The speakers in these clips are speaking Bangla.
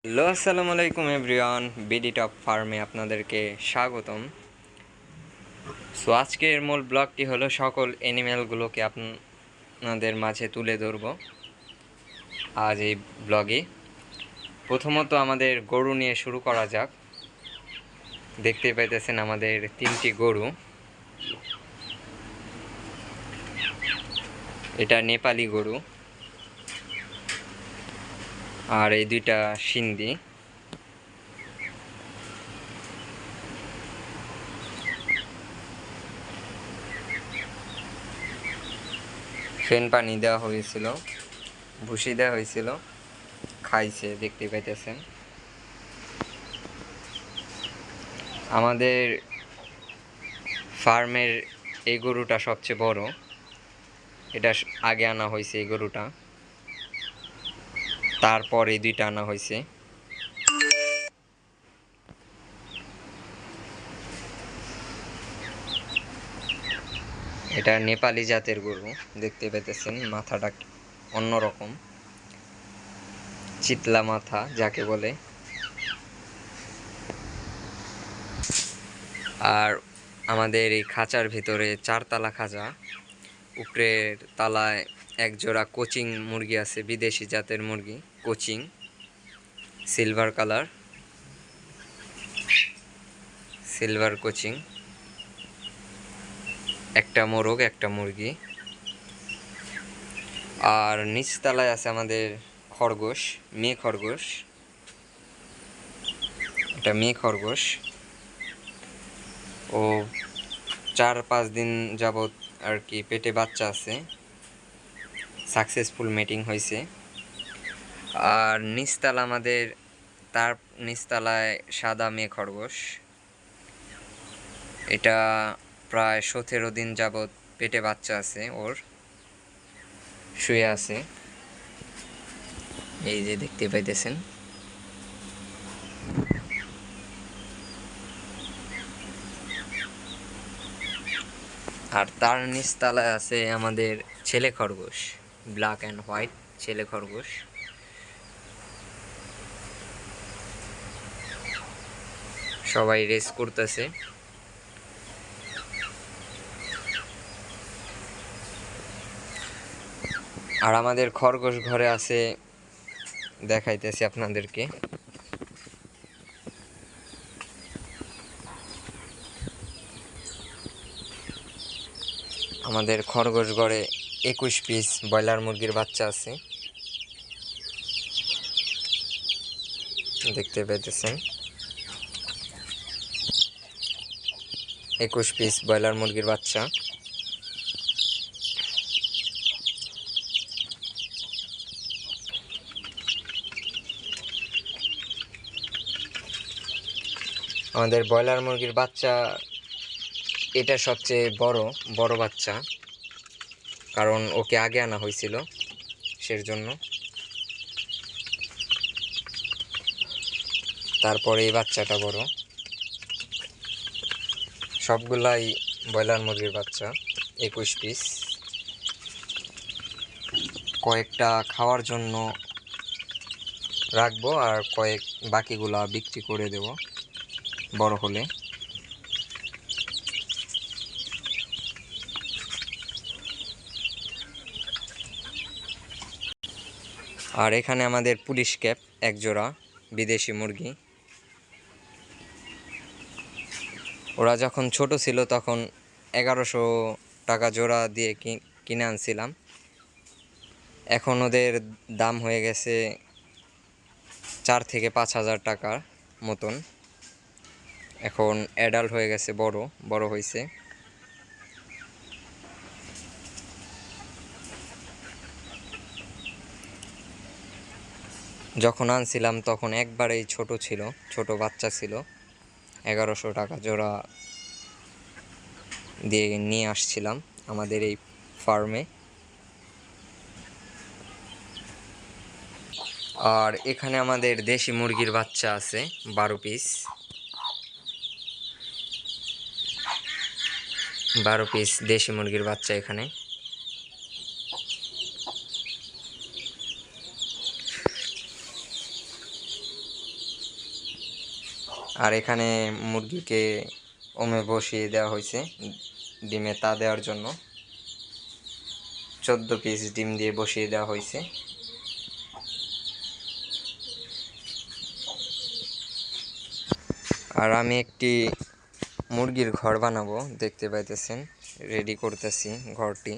হ্যালো, আসসালামু আলাইকুম এভরিওয়ান। বিডি টপ ফার্মে আপনাদেরকে স্বাগতম। সো আজকের মূল ব্লগটি হলো সকল অ্যানিম্যালগুলোকে আপনাদের মাঝে তুলে ধরব আজ এই ব্লগে। প্রথমত আমাদের গরু নিয়ে শুরু করা যাক। দেখতে পাইতেছেন আমাদের 3টি গরু। এটা নেপালি গরু আর এই দুইটা সিন্ধি। ফেন পানি দেওয়া হয়েছিল, ভুসি দেওয়া হয়েছিল, খাইছে, দেখতে পাইতেছেন। আমাদের ফার্মের এই গরুটা সবচেয়ে বড়। এটা আগে আনা হয়েছে এই গরুটা, তারপর এই দুইটা আনা হয়েছে। এটা নেপালি জাতের গরু, দেখতে পেতেছেন। মাথাটা অন্যরকম, চিতলা মাথা যাকে বলে। আর আমাদের এই খাঁচার ভিতরে 4 তালা খাঁচা। উপরের তালায় এক জোড়া কোচিং মুরগি আছে, বিদেশি জাতের মুরগি, coaching, silver colour, silver coaching. একটা মোরগ, একটা মুরগি। আর নিচতলায় আছে আমাদের খরগোশ, মেয়ে খরগোশ। এটা মেয়ে খরগোশ। ও 4-5 দিন যাবৎ আর কি পেটে বাচ্চা আছে, সাকসেসফুল মেটিং হয়েছে। আর নিচতলা আমাদের, তার নিচতলায় সাদা মেয়ে খরগোশ। এটা প্রায় 17 দিন যাবৎ পেটে বাচ্চা আছে, ওর শুয়ে আছে, এই যে দেখতে পাইতেছেন। আর তার নিচতলায় আছে আমাদের ছেলে খরগোশ, ব্ল্যাক অ্যান্ড হোয়াইট ছেলে খরগোশ। সবাই রেস করতেছে। আর আমাদের খরগোশ ঘরে আছে, দেখাইতেছি আপনাদেরকে। আমাদের খরগোশ ঘরে 21 পিস ব্রয়লার মুরগির বাচ্চা আছে, দেখতে পাইতেছেন। 21 পিস ব্রয়লার মুরগির বাচ্চা। আমাদের ব্রয়লার মুরগির বাচ্চা এটা সবচেয়ে বড় বাচ্চা, কারণ ওকে আগে আনা হয়েছিল সেজন্য। তারপরে এই বাচ্চাটা বড়। সবগুলাই ব্রয়লার মুরগির বাচ্চা, 21 পিস। কয়েকটা খাওয়ার জন্য রাখবো, আর বাকিগুলা বিক্রি করে দেব বড় হলে। আর এখানে আমাদের পুলিশ ক্যাপ এক জোড়া বিদেশি মুরগি। ওরা যখন ছোট ছিল তখন 1100 টাকা জোড়া দিয়ে কিনে আনছিলাম। এখন ওদের দাম হয়ে গেছে 4 থেকে 5 হাজার টাকার মতন। এখন অ্যাডাল্ট হয়ে গেছে, বড় হয়েছে। যখন আনছিলাম তখন একবারেই ছোট বাচ্চা ছিল। 1100 টাকা জোড়া দিয়ে নিয়ে আসছিলাম আমাদের এই ফার্মে। আর এখানে আমাদের দেশি মুরগির বাচ্চা আছে 12 পিস। 12 পিস দেশি মুরগির বাচ্চা এখানে। আর এখানে মুরগিকে ওমে বসিয়ে দেওয়া হয়েছে ডিমে তা দেওয়ার জন্য। 14 পিস ডিম দিয়ে বসিয়ে দেওয়া হয়েছে। আর আমি একটি মুরগির ঘর বানাবো, দেখতে পাইতেছেন রেডি করতেছি ঘরটি।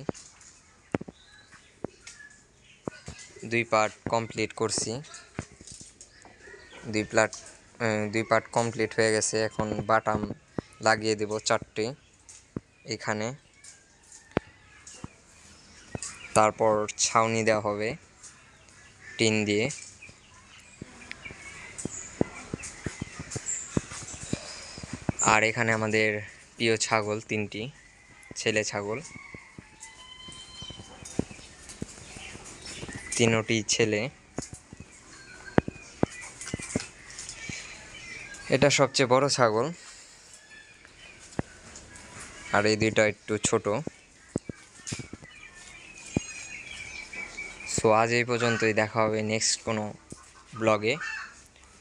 2 পার্ট কমপ্লিট করছি, 2 পার্ট কমপ্লিট হয়ে গেছে। এখন বাটাম লাগিয়ে দেব 4টি এখানে, তারপর ছাউনি দেওয়া হবে টিন দিয়ে। আর এখানে আমাদের প্রিয় ছাগল 3টি ছেলে ছাগল, 3টি ছেলে। এটা সবচেয়ে বড় ছাগল, আর এই 2টা একটু ছোট। সো আজ এই পর্যন্তই, দেখা হবে নেক্সট কোনো ব্লগে।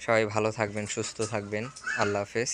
সবাই ভালো থাকবেন, সুস্থ থাকবেন। আল্লাহ হাফেজ।